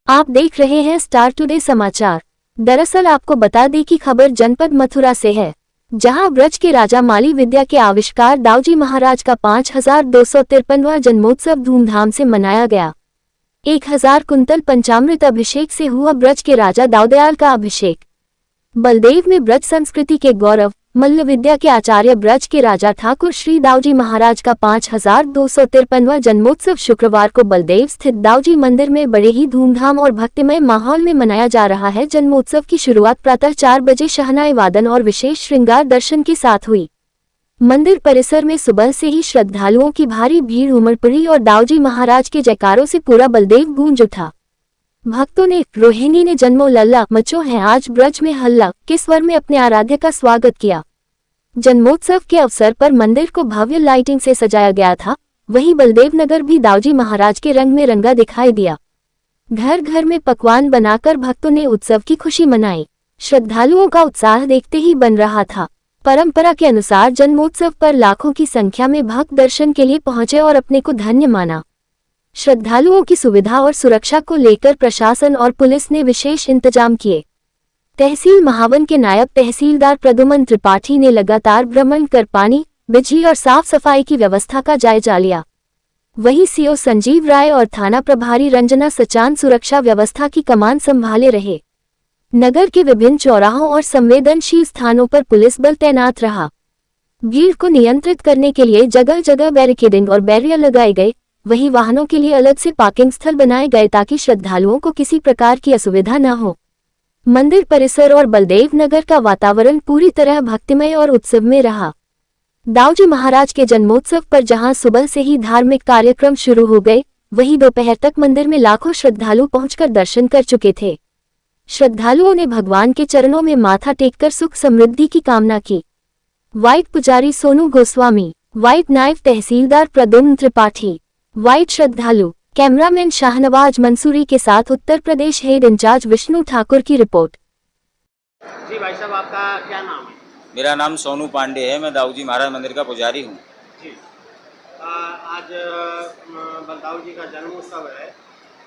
आप देख रहे हैं स्टार टुडे समाचार। दरअसल आपको बता दें कि खबर जनपद मथुरा से है, जहां ब्रज के राजा माली विद्या के आविष्कार दाऊजी महाराज का 5253वां जन्मोत्सव धूमधाम से मनाया गया। 1000 कुंतल पंचामृत अभिषेक से हुआ ब्रज के राजा दाऊदयाल का अभिषेक। बलदेव में ब्रज संस्कृति के गौरव, मल्ल विद्या के आचार्य ब्रज के राजा ठाकुर श्री दाऊजी महाराज का 5253वां जन्मोत्सव शुक्रवार को बलदेव स्थित दाऊजी मंदिर में बड़े ही धूमधाम और भक्तिमय माहौल में मनाया जा रहा है। जन्मोत्सव की शुरुआत प्रातः 4 बजे शहनाई वादन और विशेष श्रृंगार दर्शन के साथ हुई। मंदिर परिसर में सुबह से ही श्रद्धालुओं की भारी भीड़ उमड़ पड़ी और दाऊजी महाराज के जयकारों से पूरा बलदेव गूंज उठा। भक्तों ने रोहिणी ने जन्मो लल्ला मचो है आज ब्रज में हल्ला के स्वर में अपने आराध्य का स्वागत किया। जन्मोत्सव के अवसर पर मंदिर को भव्य लाइटिंग से सजाया गया था। वहीं बलदेव नगर भी दाऊजी महाराज के रंग में रंगा दिखाई दिया। घर घर में पकवान बनाकर भक्तों ने उत्सव की खुशी मनाई। श्रद्धालुओं का उत्साह देखते ही बन रहा था। परंपरा के अनुसार जन्मोत्सव पर लाखों की संख्या में भक्त दर्शन के लिए पहुंचे और अपने को धन्य माना। श्रद्धालुओं की सुविधा और सुरक्षा को लेकर प्रशासन और पुलिस ने विशेष इंतजाम किए। तहसील महावन के नायब तहसीलदार प्रद्युमन त्रिपाठी ने लगातार भ्रमण कर पानी, बिजली और साफ सफाई की व्यवस्था का जायजा लिया। वहीं सीओ संजीव राय और थाना प्रभारी रंजना सचान सुरक्षा व्यवस्था की कमान संभाले रहे। नगर के विभिन्न चौराहों और संवेदनशील स्थानों पर पुलिस बल तैनात रहा। भीड़ को नियंत्रित करने के लिए जगह जगह बैरिकेडिंग और बैरियर लगाए गए। वहीं वाहनों के लिए अलग से पार्किंग स्थल बनाए गए ताकि श्रद्धालुओं को किसी प्रकार की असुविधा न हो। मंदिर परिसर और बलदेव नगर का वातावरण पूरी तरह भक्तिमय और उत्सव में रहा। दाऊजी महाराज के जन्मोत्सव पर जहां सुबह से ही धार्मिक कार्यक्रम शुरू हो गए, वहीं दोपहर तक मंदिर में लाखों श्रद्धालु पहुंचकर दर्शन कर चुके थे। श्रद्धालुओं ने भगवान के चरणों में माथा टेककर सुख समृद्धि की कामना की। वाइट पुजारी सोनू गोस्वामी, वाइट नायब तहसीलदार प्रद्युम्न त्रिपाठी, वाइट श्रद्धालु, कैमरामैन शाहनवाज मंसूरी के साथ उत्तर प्रदेश हेड इंचार्ज विष्णु ठाकुर की रिपोर्ट। जी भाई साहब, आपका क्या नाम है? मेरा नाम सोनू पांडे है। मैं दाऊजी महाराज मंदिर का पुजारी हूँ। जी, आज बलदाऊ जी का जन्मोत्सव है,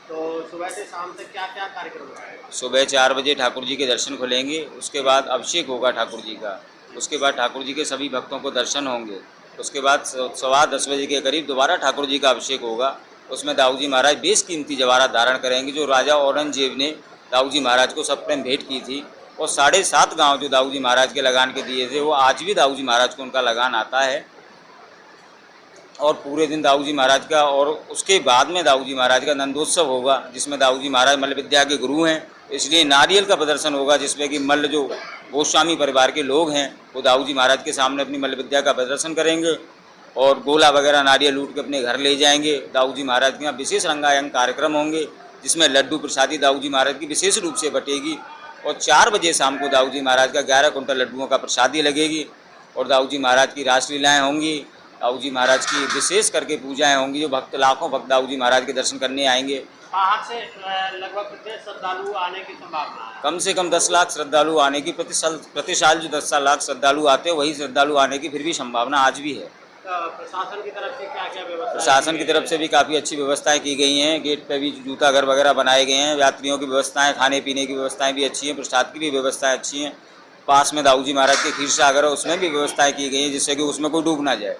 तो सुबह से शाम तक क्या क्या कार्यक्रम हो रहा है? सुबह 4 बजे ठाकुर जी के दर्शन खुलेंगे। उसके बाद अभिषेक होगा ठाकुर जी का। उसके बाद ठाकुर जी के सभी भक्तों को दर्शन होंगे। उसके बाद 10:15 बजे के करीब दोबारा ठाकुर जी का अभिषेक होगा। उसमें दाऊजी महाराज बेशकीमती जवाहरात धारण करेंगे, जो राजा औरंगजेब ने दाऊजी महाराज को सब प्रेम भेंट की थी। और 7.5 गांव जो दाऊजी महाराज के लगान के दिए थे, वो आज भी दाऊजी महाराज को उनका लगान आता है। और पूरे दिन दाऊजी महाराज का, और उसके बाद में दाऊजी महाराज का नंदोत्सव होगा, जिसमें दाऊजी महाराज मल्ल विद्या के गुरु हैं, इसलिए नारियल का प्रदर्शन होगा, जिसमें कि मल्ल जो गोस्वामी परिवार के लोग हैं वो दाऊजी महाराज के सामने अपनी मल्ल विद्या का प्रदर्शन करेंगे और गोला वगैरह नारियल लूट के अपने घर ले जाएंगे। दाऊजी महाराज के यहाँ विशेष रंगायंग कार्यक्रम होंगे, जिसमें लड्डू प्रसादी दाऊजी महाराज की विशेष रूप से बटेगी। और 4 बजे शाम को दाऊजी महाराज का 11 कुंटल लड्डुओं का प्रसादी लगेगी और दाऊजी महाराज की रासलीलाएँ होंगी। दाऊजी महाराज की विशेष करके पूजाएँ होंगी, जो भक्त लाखों भक्त दाऊजी महाराज के दर्शन करने आएंगे। बाहर से लगभग कितने श्रद्धालु आने की संभावना है? कम से कम 10 लाख श्रद्धालु आने की, प्रति साल जो 10 लाख श्रद्धालु आते हैं, वही श्रद्धालु आने की फिर भी संभावना आज भी है। प्रशासन की तरफ से क्या क्या व्यवस्था? प्रशासन की तरफ से भी काफ़ी अच्छी व्यवस्थाएं की गई हैं। गेट पे भी जूता घर वगैरह बनाए गए हैं। यात्रियों की व्यवस्थाएं, खाने पीने की व्यवस्थाएं भी अच्छी हैं। प्रसाद की भी व्यवस्थाएं अच्छी हैं। पास में दाऊजी महाराज के क्षीर सागर है, उसमें भी व्यवस्थाएं की गई हैं, जिससे कि उसमें कोई डूब ना जाए।